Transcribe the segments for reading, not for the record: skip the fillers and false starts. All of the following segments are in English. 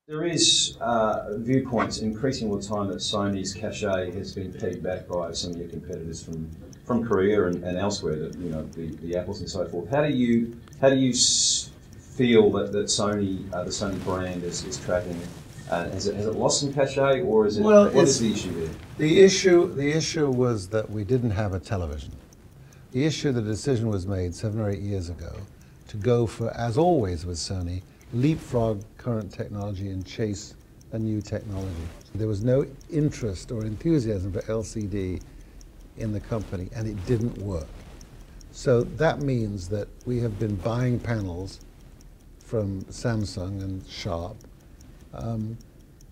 There is viewpoints increasing all the time that Sony's cachet has been pegged back by some of your competitors from Korea and elsewhere, that, you know, the Apples and so forth. How do you feel that Sony, the Sony brand is tracking? Has it lost some cachet, or is it? Well, what is the issue there? The issue was that we didn't have a television. The issue, the decision was made 7 or 8 years ago to go for, as always with Sony, leapfrog current technology and chase a new technology. There was no interest or enthusiasm for LCD in the company, and it didn't work. So that means that we have been buying panels from Samsung and Sharp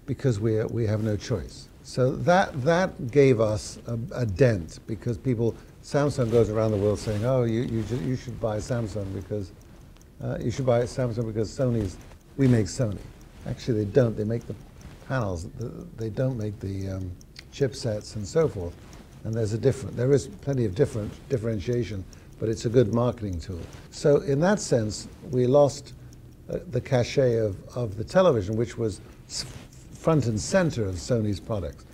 because we have no choice. So that gave us a dent, because Samsung goes around the world saying, oh, you should buy Samsung because we make Sony. Actually, they don't. They make the panels. They don't make the chipsets and so forth. And there is plenty of differentiation, but it's a good marketing tool. So in that sense, we lost the cachet of the television, which was front and center of Sony's products.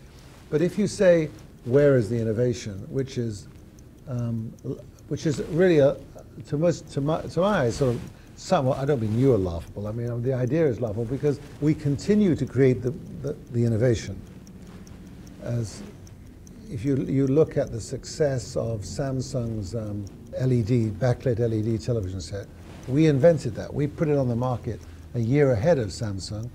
But if you say, where is the innovation, which is really, to my eyes, sort of somewhat, I don't mean you are laughable, I mean the idea is laughable, because we continue to create the innovation. As if you look at the success of Samsung's backlit LED television set, we invented that. We put it on the market a year ahead of Samsung.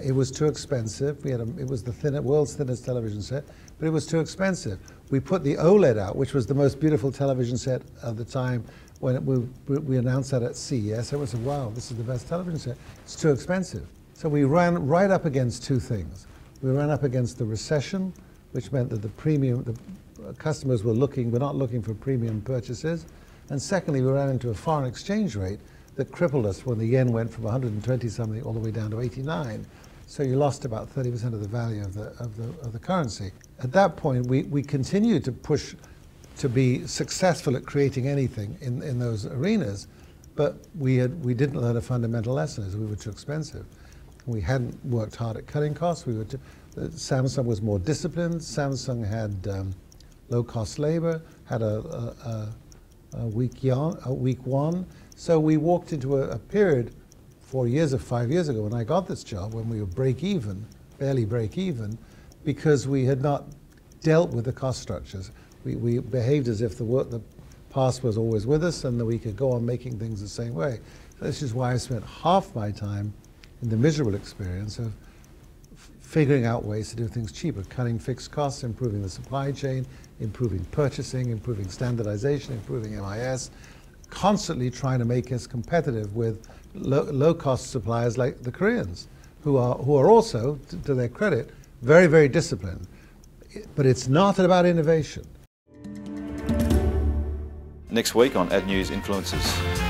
It was too expensive. It was the world's thinnest television set, but it was too expensive. We put the OLED out, which was the most beautiful television set of the time. When we announced that at CES, everyone said, wow, this is the best television set. It's too expensive. So we ran right up against two things. We ran up against the recession, which meant that the customers were not looking for premium purchases. And secondly, we ran into a foreign exchange rate that crippled us when the yen went from 120 something all the way down to 89. So you lost about 30% of the value of the currency. At that point, we continued to push to be successful at creating anything in those arenas, but we didn't learn a fundamental lesson, as we were too expensive. We hadn't worked hard at cutting costs. Samsung was more disciplined. Samsung had low-cost labor, had a weak yuan. So we walked into a period 5 years ago when I got this job, when we were barely break even, because we had not dealt with the cost structures. We behaved as if the past was always with us and that we could go on making things the same way. This is why I spent half my time in the miserable experience of figuring out ways to do things cheaper, cutting fixed costs, improving the supply chain, improving purchasing, improving standardization, improving MIS, constantly trying to make us competitive with low-cost suppliers like the Koreans, who are also, to their credit, very, very disciplined. But it's not about innovation. Next week on Ad News Influencers.